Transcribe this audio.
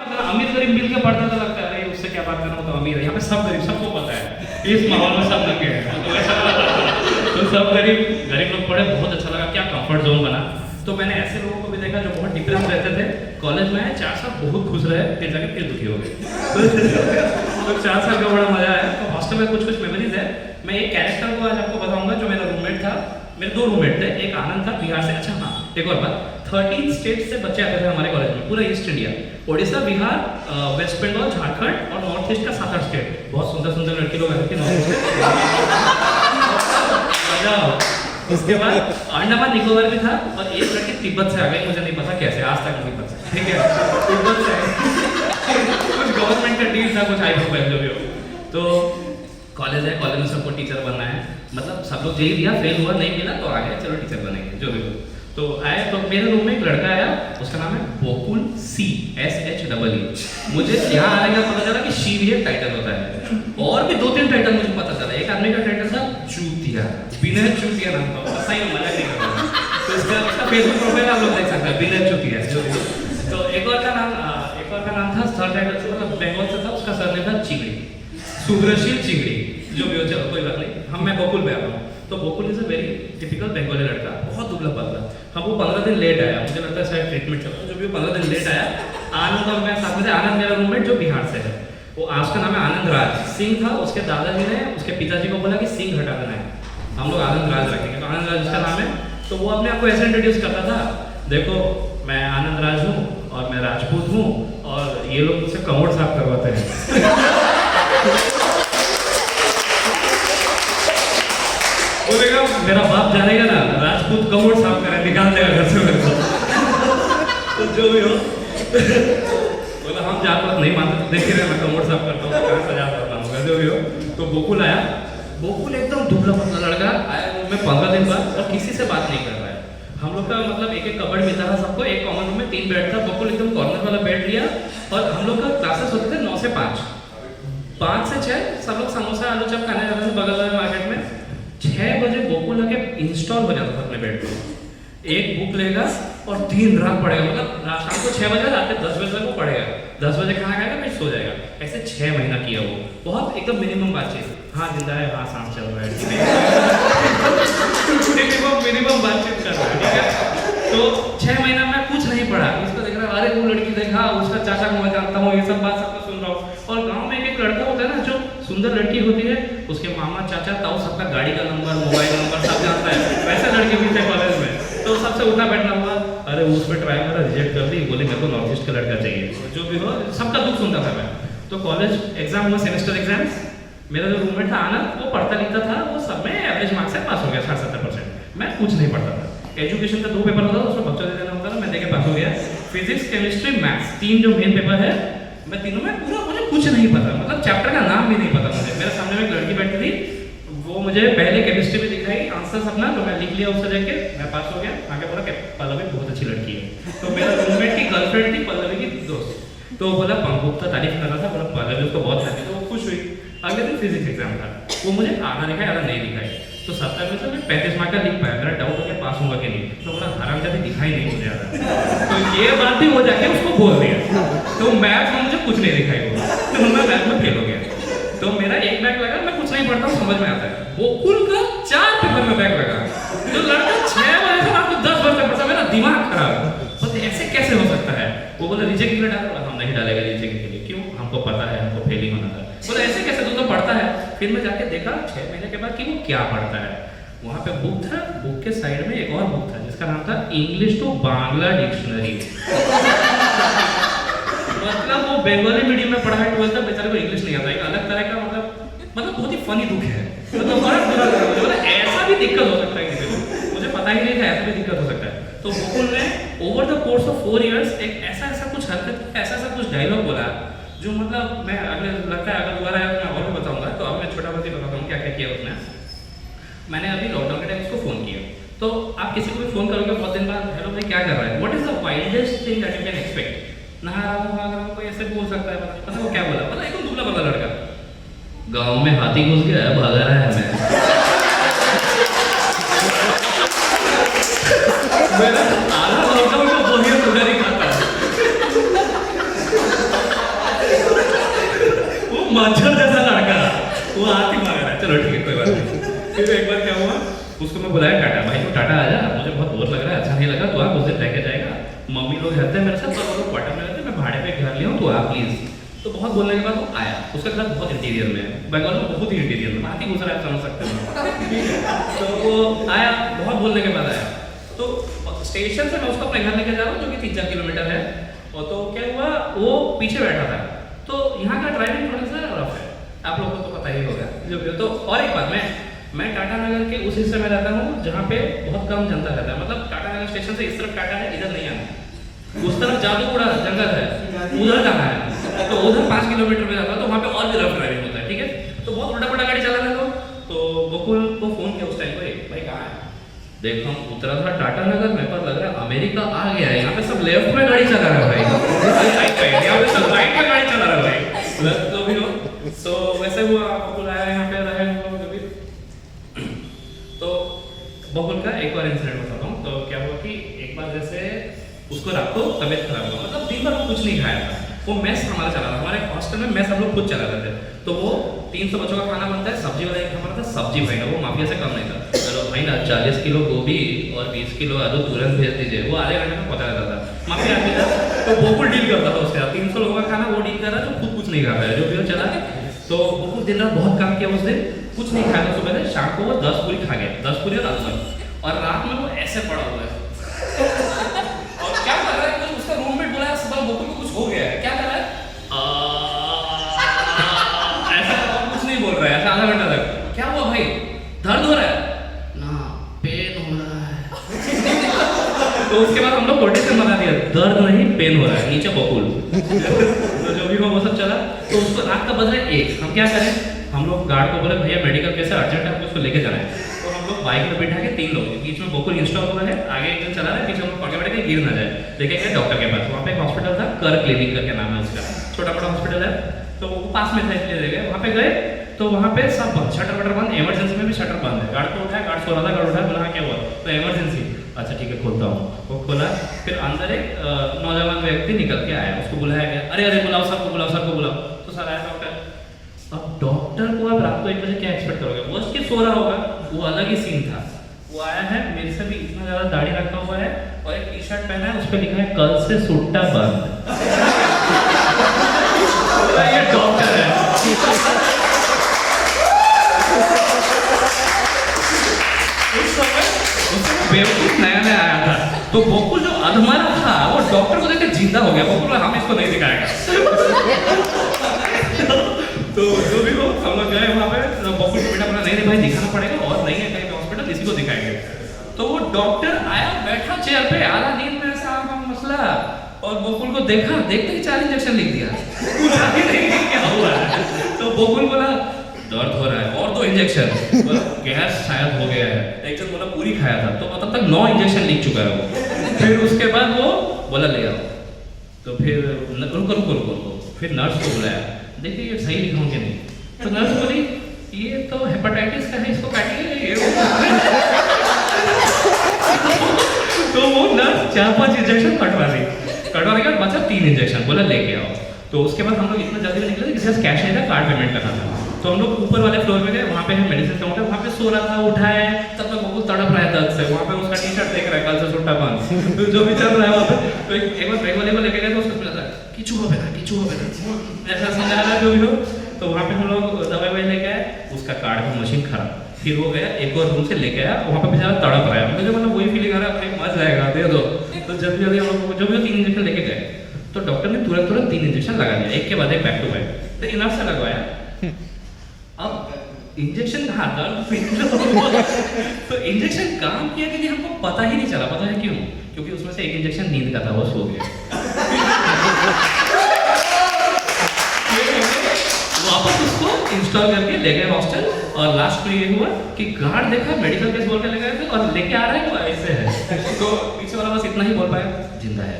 अमीर गरीब मिल के पढ़ता तो लगता है अरे उससे क्या बात करना, तो अमीर है। यहाँ पे सब गरीब, सबको पता है इस माहौल में सब लगे हैं, तो वैसा तो सब गरीब लोग पढ़े, बहुत अच्छा लगा, क्या कंफर्ट जोन बना। तो मैंने ऐसे लोगों को भी देखा जो बहुत डिप्रेस रहते थे, कॉलेज में आए 4 साल बहुत खुश रहे, फिर जाके फिर दुखी हो गए। तो 4 साल का बड़ा मजा आया। तो हॉस्टल में कुछ मेमोरीज है। मैं एक कैरेक्टर को आज आपको बताऊंगा जो मेरा रूममेट था। मेरे 2 रूममेट थे, एक आनंद था बिहार से। अच्छा हाँ, एक और बात, 13 स्टेट से बच्चे आते थे हमारे कॉलेज में, पूरा east India, Orissa, Bihar, west Bengal, Jharkhand और नॉर्थ ईस्ट का 7-8 स्टेट। बहुत सुंदर सुंदर लड़की लोग आते थे नॉर्थ ईस्ट। उसके बाद अंडमान निकोबार भी था, और एक लड़की तिब्बत से आ गई, मुझे नहीं पता कैसे, आज तक नहीं पता, ठीक है, तिब्बत से कुछ गवर्नमेंट का डील था, कुछ हाई प्रोफाइल जो भी हो। तो कॉलेज है, कॉलेज में सबको टीचर बनना है, मतलब सब लोग यही दिया, फेल हुआ, नहीं मिला तो आ गए, चलो टीचर बनेंगे, जो भी हो। तो आए, तो मेरे रूम में एक लड़का आया, उसका नाम है बोकुल सी, SHEE। मुझे यहाँ आने का पता चला कि शी भी एक टाइटल होता है, और भी 2-3 टाइटल मुझे पता चला। एक आदमी का टाइटल था चूतिया, विनय चूतिया नाम था, सही में मजाक नहीं कर रहा। तो उसका फेसबुक प्रोफाइल आप लोग देख सकते हैं, विनय चूतिया जो भी। तो एक और का नाम था, सर टाइटल मतलब बंगाल से था, उसका सरनेम था चिंगड़ी, सुब्रशील चिंगड़ी, जो भी हो, चलो कोई बात नहीं। मैं बकुल में आता हूँ। तो Bakul is a very typical Bengali लड़का, बहुत दुबला पतला। हम वो 15 दिन लेट आया, मुझे लगता है शायद ट्रीटमेंट चल रहा है, जो भी 15 दिन लेट आया। आनंद और मैं साथ में थे, आनंद मेरा रूममेट जो बिहार से है, वो उसका नाम है आनंद राज सिंह था। उसके दादाजी ने उसके पिताजी को बोला कि सिंह हटा देना है, हम लोग आनंद राज रखेंगे, तो आनंद राज उसका नाम है। तो वो अपने आप को ऐसे इंट्रोड्यूस करता था, देखो मैं आनंद राज हूँ और मैं राजपूत हूँ, और ये लोग मुझसे कमोड साफ करवाते हैं। बोलेगा मेरा बाप जानेगा ना, राजपूत कमोड साफ करे, निकाल देगा घर से मेरे को। तो जो भी हो, बोला हम जात पात नहीं मानते, तो देख रहे मैं कमोड साफ करता हूँ, कहाँ सजा करता हूँ, जो भी हो। तो बोकुल आया, बोकुल एकदम दुबला पतला लड़का आया रूम में 15 दिन बाद, और किसी से बात नहीं कर रहा है। हम लोग का मतलब एक कबर्ड मिलता था सबको, एक कॉमन रूम में 3 बेड था। बोकुल एकदम कॉर्नर वाला बेड लिया, और हम लोग का क्लासेस होते थे 9 से 5, 5 से 6 सब लोग समोसा आलू चप खाने जाते थे बगल वाले मार्केट में। 6 बजे बोकुल आके इंस्टॉल हो जाता था अपने बेड पे, एक बुक लेगा और दिन रात पढ़ेगा, मतलब शाम को 6 बजे, रात के 10 बजे तक वो पढ़ेगा, 10 बजे खाना खाएगा, फिर सो जाएगा। ऐसे 6 महीना किया वो, बहुत एकदम मिनिमम बातचीत, हाँ जिंदा है, हाँ सांस चल रहा है, मिनिमम बातचीत कर रहा है, ठीक है। तो 6 महीना में कुछ नहीं पढ़ा, उसको देख रहा, अरे वो लड़की देखा, उसका चाचा को मैं जानता हूँ, ये सब बात सबको सुन रहा हूँ। और गाँव में एक लड़का होता है ना, जो सुंदर लड़की होती है, उसके मामा चाचा ताऊ सबका गाड़ी का नंबर, मोबाइल नंबर सब जानता है, वैसे लड़के भी थे कॉलेज में। तो सबसे उठना बैठना हुआ, अरे उस पर ट्राई करा, रिजेक्ट कर दी, बोले मेरे को नॉर्थ ईस्ट का लड़का चाहिए, जो भी हो, सबका दुख सुनता था मैं। तो कॉलेज एग्जाम हुआ, सेमेस्टर एग्जाम्स, मेरा जो रूममेट था आनंद, वो पढ़ता लिखता था, वो सब में एवरेज मार्क्स से पास हो गया 60-70%। मैं कुछ नहीं पढ़ता था। एजुकेशन का 2 पेपर होता था, उसमें बच्चा दे देना होता था, मैं देके पास हो गया। फिजिक्स, केमिस्ट्री, मैथ्स, 3 जो मेन पेपर है, मैं तीनों में पूरा, मुझे कुछ नहीं पता, मतलब चैप्टर का नाम भी नहीं पता मुझे। मेरे सामने में एक लड़की बैठी थी, वो मुझे पहले केमिस्ट्री में दिखाई आंसर अपना, तो मैं लिख लिया उससे देख के, मैं पास हो गया। आगे बोला कि पल्लवी बहुत अच्छी लड़की है, तो मेरा रूममेट की गर्लफ्रेंड थी पल्लवी की दोस्त, तो बोला पंकुप्ता तारीफ कर रहा था, बोला पल्लवी उसको बहुत लगी, तो वो खुश हुई। अगले दिन फिजिक्स एग्जाम था, वो मुझे आधा दिखाई आधा नहीं दिखाई, तो 70 में से मैं 35 मार्क का लिख पाया। मेरा डाउट हो गया पास होगा कि नहीं, तो बोला हरामजादी दिखाई नहीं मुझे आधा, तो ये बात भी हो जाके उसको बोल दिया। तो मैथ में मुझे कुछ नहीं दिखाई हुआ, तो मैं मैथ में फेल हो गया। तो मेरा 1 बैक लगा, मैं कुछ नहीं पढ़ता हूँ, समझ में आता है। बोकुल का 4 पेपर में बैक लगा, जो लड़का 6 बजे से रात को 10 बजे तक पढ़ता, मेरा दिमाग खराब, बस ऐसे कैसे हो सकता है। वो बोला रीचेक के लिए डाल, हम नहीं डालेगा रीचेक के लिए, क्यों, हमको पता है हमको फेल ही होना था। बोला ऐसे कैसे, तू तो पढ़ता है। फिर मैं जाके देखा 6 महीने के बाद कि वो क्या पढ़ता है। वहाँ पे बुक था, बुक के साइड में एक और बुक था जिसका नाम था इंग्लिश टू बांग्ला डिक्शनरी। मतलब वो बंगाली मीडियम में पढ़ा है 12th तक, बेचारे को इंग्लिश नहीं आता, एक अलग तरह का मतलब बहुत ही फनी दुख है, मतलब बड़ा बुरा लगा मुझे, मतलब ऐसा भी दिक्कत हो सकता है किसी को, मुझे पता ही नहीं था ऐसा भी दिक्कत हो सकता है। तो बोकुल ने over the course of 4 years एक ऐसा कुछ हरकत, ऐसा कुछ डायलॉग बोला, जो मतलब मैं अगले लगता है अगर दोबारा आया तो मैं और भी बताऊंगा। तो अब मैं छोटा बहुत ही बताता हूँ क्या क्या किया उसने। मैंने अभी लॉकडाउन के टाइम उसको फ़ोन किया, तो आप किसी को भी फ़ोन करोगे बहुत दिन बाद, हेलो भाई क्या कर रहा है, what is the wildest thing that you can expect. नहा रहा हूँ, कोई ऐसे बोल सकता है, पता वो क्या बोला, पता एकदम दुबला पतला लड़का, गाँव में हाथी घुस गया है, भागा रहा है मैं। मेरा आधा लॉकडाउन को वही उधर ही खाता है। मच्छर जैसा लड़का वो हाथी मांग रहा है। चलो ठीक है कोई बात नहीं। फिर एक बार क्या हुआ, उसको मैं बुलाया टाटा, भाई तो टाटा आ जा, मुझे बहुत बोर लग रहा है, अच्छा नहीं लगा तो आप उस दिन रह के जाएगा, मम्मी लोग रहते हैं मेरे साथ पर वो लोग क्वार्टर में रहते हैं, मैं भाड़े पे घर लिया हूँ तो आप प्लीज। तो बहुत बोलने के बाद वो आया, उसका घर बहुत इंटीरियर में है, बंगाल में बहुत ही इंटीरियर में, हाथी घुस रहा है समझ सकते हो। तो वो आया, बहुत बोलने के बाद आया, तो स्टेशन से मैं उसको अपने घर लेके जा रहा हूँ जो कि 3-4 किलोमीटर है। और तो क्या हुआ, वो पीछे बैठा था, तो यहाँ का ड्राइविंग थोड़ा सा रफ है, आप लोगों को तो पता ही होगा जो भी हो। तो और एक बात, मैं टाटा नगर के उस हिस्से में रहता हूँ जहाँ पे बहुत कम जनता रहता है, मतलब टाटा नगर स्टेशन से इस तरफ टाटा है, इधर नहीं आना, उस तरफ जादूपुरा जंगल है, उधर जाना है, तो उधर 5 किलोमीटर में जाता है, तो वहाँ पे और भी रफ ड्राइविंग होता है, ठीक है। तो बहुत उल्टा पुल्टा गाड़ी चला रहे तो बकुल को फोन किया उस टाइम पे, भाई कहाँ है, देख हम उतरा था टाटा नगर में, पर लग रहा है अमेरिका आ गया है, यहाँ पे सब लेफ्ट में गाड़ी चला रहा है भाई, यहाँ पे सब राइट में गाड़ी चला रहा है भाई, तो भी हो। तो वैसे हुआ, बकुल आया यहाँ पे रहे हम लोग कभी। तो बकुल का एक और इंसिडेंट बताता हूँ। तो क्या हुआ कि एक बार जैसे उसको रात को तबीयत खराब हुआ, मतलब दिन भर वो कुछ नहीं खाया था, वो मेस हमारा चला था, हमारे हॉस्टल में मेस हम लोग खुद चला रहे थे। तो वो 300 बच्चों का खाना बनता है, सब्जी वाला एक हमारा था, सब्जी भाई ना वो माफिया से कम नहीं था, चलो भाई ना 40 किलो गोभी और 20 किलो आलू तुरंत भेज दीजिए, वो आधे घंटे में पहुंचा देता था, माफिया आदमी था। तो बकुल डील करता था उसके साथ, 300 लोगों का खाना वो डील कर रहा है, तो खुद कुछ नहीं खा पाया, जो भी वो चला। तो बकुल दिन रात बहुत काम किया, उस दिन कुछ नहीं खाया था सुबह से, शाम को वो 10 पूरी खा गया, 10 पूरी और आलू, और रात में वो ऐसे पड़ा हुआ है और क्या कर रहा है, उसका रूममेट बोला है सुबह बकुल को कुछ हो गया है, क्या कर रहा है, ऐसा और कुछ नहीं बोल रहा है, ऐसा आधा घंटा तक। क्या हुआ भाई, दर्द हो रहा है ना, पेन हो रहा है तो उसके बाद हम लोग कोटे से बता दिया, दर्द नहीं पेन हो रहा है, नीचे बकुल तो जो भी हो वो सब चला। तो उसको रात का बज रहा है 1, हम क्या करें, हम लोग गार्ड को बोले भैया मेडिकल केस है, अर्जेंट है, हमको उसको लेके जाना है। तो हम लोग बाइक में बैठा के 3 लोग, बीच में बकुल इंस्टॉल हुआ है, आगे एक जन चला रहा है, पीछे हम लोग पकड़ बैठे गिर ना जाए, लेके गए डॉक्टर के पास। वहाँ पे एक हॉस्पिटल था, कर क्लिनिक करके नाम है उसका, छोटा मोटा हॉस्पिटल है, तो वो पास में था इसलिए ले गए। वहाँ पे गए तो वहाँ पे सब बंद, शटर वटर बंद, इमरजेंसी में भी शटर बंद है। गार्ड को उठाया, गार्ड सो रहा था, गार्ड उठाया, बोला क्या हुआ, तो इमरजेंसी, अच्छा ठीक है खोलता हूँ। वो खोला, फिर अंदर एक नौजवान व्यक्ति निकल के आया, उसको बुलाया गया, अरे अरे बुलाओ सर को, बुलाओ सर को बुलाओ। तो सर आया डॉक्टर, अब डॉक्टर को आप रात को 1 बजे क्या एक्सपेक्ट करोगे, वो उसके सो रहा होगा, वो अलग ही सीन था। वो आया है, मेरे से भी इतना ज्यादा दाढ़ी रखा हुआ है और एक टी-शर्ट पहना है, उस पर लिखा है कल से सुट्टा बंद ये डॉक्टर है। उस समय बेवकूफ नया नया आया था, तो बकुल जो अधमरा था वो डॉक्टर को देखकर जिंदा हो गया, बकुल हम इसको नहीं दिखाएगा तो जो भी हो, हम लोग गए वहाँ पे, बकुल को बेटा बोला नहीं भाई दिखाना पड़ेगा, और नहीं है कहीं हॉस्पिटल, इसी को दिखाएंगे। तो वो डॉक्टर आया, बैठा चेयर पे, आला नींद में ऐसा मसला, और बकुल को देखा, देखते ही 4 इंजेक्शन लिख दिया क्या हुआ है। तो बकुल बोला दर्द हो रहा है, और 2 इंजेक्शन, बोला गैस शायद हो गया है, एक जन बोला पूरी खाया था, तो तब तक 9 इंजेक्शन लिख चुका है वो। फिर उसके बाद वो बोला ले आओ, तो फिर रुको, फिर नर्स को बुलाया, देखिए ये सही लिखा हूँ कि नहीं, तो नर्स बोली ये तो हेपेटाइटिस का है, इसको काटिए तो वो नर्स 4-5 इंजेक्शन कटवाने के बाद बचा 3 इंजेक्शन, बोला लेके आओ। तो उसके बाद हम लोग इतना जल्दी में निकले, किसी कैश नहीं था, कार्ड पेमेंट करना था। तो हम लोग ऊपर वाले फ्लोर में गए, वहाँ पे है मेडिसिन काउंटर, वहाँ पे सो रहा था, उठाए, तब तक बकुल तड़प रहा है दर्द से, वहाँ पे उसका टी-शर्ट देख रहा है कल से सुट्टा बंद तो जो भी चल रहा है वहाँ पे। तो एक बार ब्रेक वाले को लेके गए तो उसको बोला किचू हो बेटा ऐसा समझा रहा है जो भी हो। तो वहाँ पे हम लोग दवाई लेके आए, उसका कार्ड का मशीन खराब, फिर वो गया एक और रूम से लेके आया, वहाँ पे बेचारा तड़प रहा है, मुझे मतलब वही फीलिंग आ रहा है मर जाएगा, दे दो। तो जल्दी हम लोग जो भी 3 इंजेक्शन लेके गए, तो डॉक्टर ने तुरंत 3 इंजेक्शन लगा दिया, एक के बाद एक बैक टू बैक, तो इनफ से लगवाया। अब इंजेक्शन हाँ तो इंजेक्शन काम किया कि नहीं हमको पता ही नहीं चला, पता है क्यों, क्योंकि उसमें से एक इंजेक्शन नींद का था, वो सो गया वापस उसको इंस्टॉल करके ले गए हॉस्टल। और लास्ट में ये हुआ कि गार्ड देखा, मेडिकल केस बोल के ले गए थे और लेके आ रहा है वो ऐसे है तो पीछे वाला बस इतना ही बोल पाया, जिंदा है